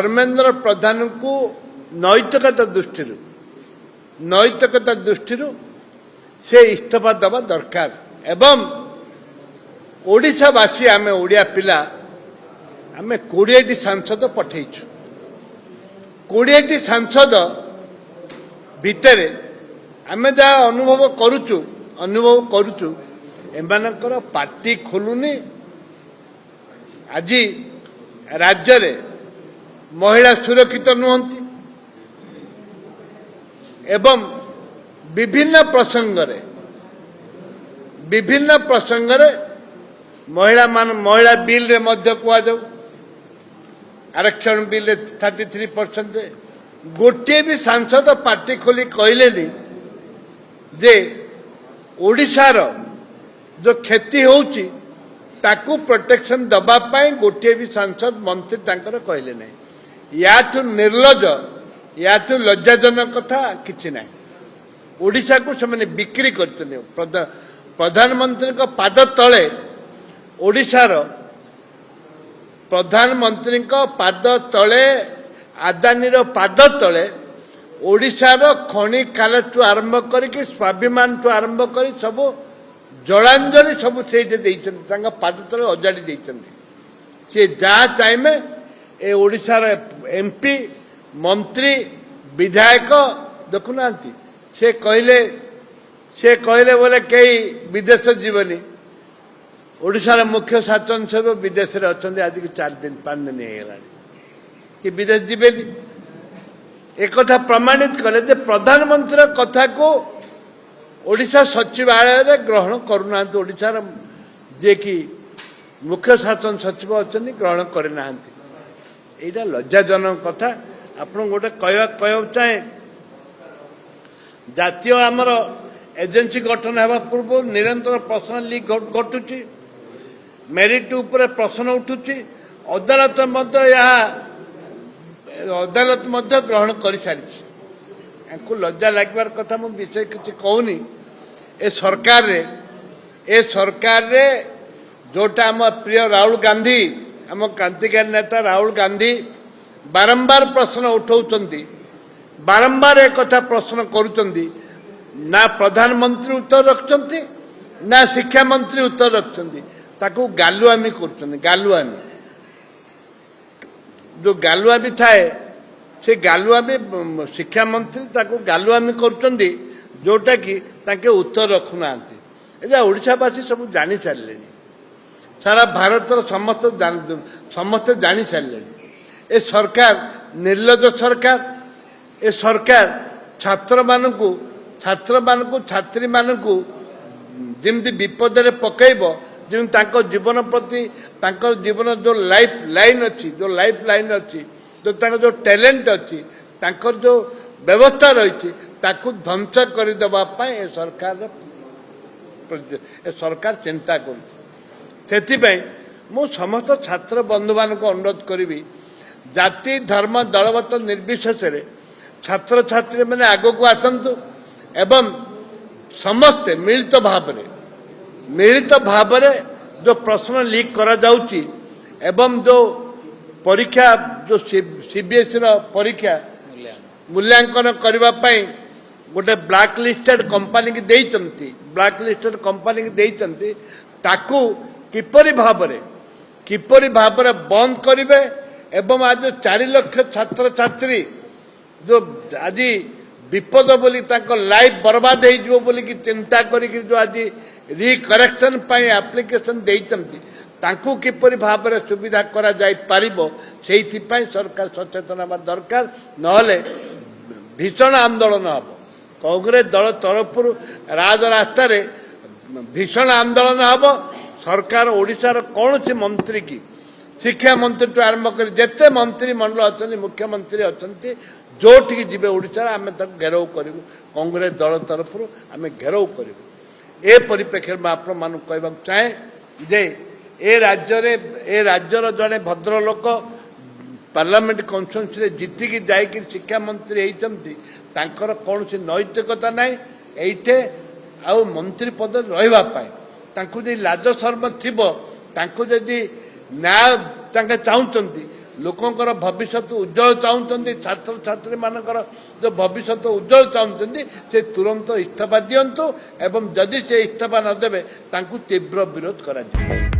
धर्मेंद्र प्रधान को नैतिकता दृष्टि से इस्तीफा दबा दरकार एवं ओडिशावासी आम ओडिया पिला आम 20 सांसद पठेइछु 20 सांसद भितर आम जहाँ अनुभव करुचु एमानकर पार्टी खोलुनी आज राज्य रे महिला सुरक्षित नुहंती एवं विभिन्न प्रसंग रे महिला बिल रे मध्य कुआ जाऊ आरक्षण बिल 33% गोटे भी सांसद पार्टी खोली कहले जे ओडिशार जो क्षति होउची ताकू प्रोटेक्शन दबा पाए गोटे भी सांसद मंत्री तांकर कहले नहीं याठू निर्लज याठू लज्जाजनक कथा किछि नहीं ओडिशा को से बिक्री करते प्रधानमंत्री को पाद तले ओडिशार प्रधानमंत्री को पाद तले आदानीर पाद तले ओडिशार खनि खालठू आरंभ करके स्वाभिमान ठू आरंभ कर सब जलांजलि सब से पाद तले अजाड़ी देइछन्ति से जहाँ चाहे ए ओडिशार एमपी मंत्री विधायक देखुना से कहले बोले कई विदेश जीवनी ओडिशार मुख्य शासन सचिव विदेश रे अछन्ति आज की 4 दिन 5 दिन हेला कि विदेश जीवेनी एक कथा प्रमाणित कले जे प्रधानमंत्री कथा को ओडिशा सचिवालय रे ग्रहण करूना ओडिशार जे कि मुख्य शासन सचिव अछन्ति ग्रहण करना एटा लज्जाजनक कथा आपण गोटे कह चाहे जातीय आमर एजेंसी गठन होगा पूर्व निरंतर प्रश्न लीक घटुची मेरिट उपर प्रश्न उठुची अदालत ग्रहण कर सारी लज्जा लगे कथा मु विषय किसी कहूनी ए सरकार रे जोटा आम प्रिय राहुल गांधी आम क्रांतिकारी नेता राहुल गांधी बारंबार प्रश्न उठाउछन्ति बारंबार एक कथा प्रश्न करुचंती ना प्रधानमंत्री उत्तर रखुचंती ना शिक्षा मंत्री उत्तर रखुचंती ताकू गालुआमी करुचंती गालुआमी जो गालुआमी थाए से गालुआमी शिक्षा मंत्री ताकू गालुआमी करुचंती जोटा कि ताके उत्तर रखुना एजा ओडिशावासी सब जानी सारे सारा भारतर समस्त जानी सारे ए सरकार निर्लज सरकार ए सरकार छात्री मानू जमी विपद में पकड़ जमी जीवन प्रति जीवन जो लाइफ लाइन अच्छी जो जो टैलेंट अच्छी जो व्यवस्था रही ध्वंस करदे सरकार चिंता कर समस्त छात्र बंधु मान को अनुरोध करी जाति धर्म दलगत निर्विशेष छात्र छात्री मैंने आग को आसतु एवं समस्ते मिलित भाव जो प्रश्न लीक करा जाउची एवं जो परीक्षा जो सीबीएसई परीक्षा मूल्यांकन करने गोटे ब्लैक लिस्टेड कंपनी की देइचंती ताकू किपरि भाव बंद करिवे एवं आज 4 लाख छात्र छात्री जो आज विपद बोली लाइफ बर्बाद हो बोली कि चिंता करी जो आज रिकरेक्शन एप्लिकेशन देइचंती तांकू किपरि भाव सुविधा करा जाई पारिबो सेइथिपाई सरकार सचेतन होगा दरकार नहले भीषण आंदोलन हम कांग्रेस दल तरफ राजरास्ता भीषण आंदोलन हम सरकार ओडिशार कौन सी मंत्री की शिक्षा मंत्री टू आरंभ कर जिते मंत्री मंडल अच्छा मुख्यमंत्री अच्छा जोटिकी जी ओडिशा आम घेराव करूँ कांग्रेस दल तरफ आम घेराव करूँ ए परिप्रेक्षी में आपण मान कह चाहे जे ए राज्यर जड़े भद्रलोक पार्लियामेंट कन्स्टिट्यूएंसी जीतिकी जाकि शिक्षा मंत्री होती कौन सी नैतिकता ना ये आउ मंत्री पद रही लाज शर्म थी जदि न्याय चाहते ଲୋକଙ୍କର ଭବିଷ୍ୟତ ଉଜ୍ଜଳ ଚାହୁଁଛନ୍ତି ଛାତ୍ରଛାତ୍ରୀ ମାନଙ୍କର ଯେଉଁ ଭବିଷ୍ୟତ ଉଜ୍ଜଳ ଚାହୁଁଛନ୍ତି ସେ ତୁରନ୍ତ ଇସ୍ତଫା ଦିଅନ୍ତୁ ଏବଂ ଯଦି ସେ ଇସ୍ତଫା ନ ଦେବେ ତାଙ୍କୁ ତୀବ୍ର ବିରୋଧ କରାଯିବ।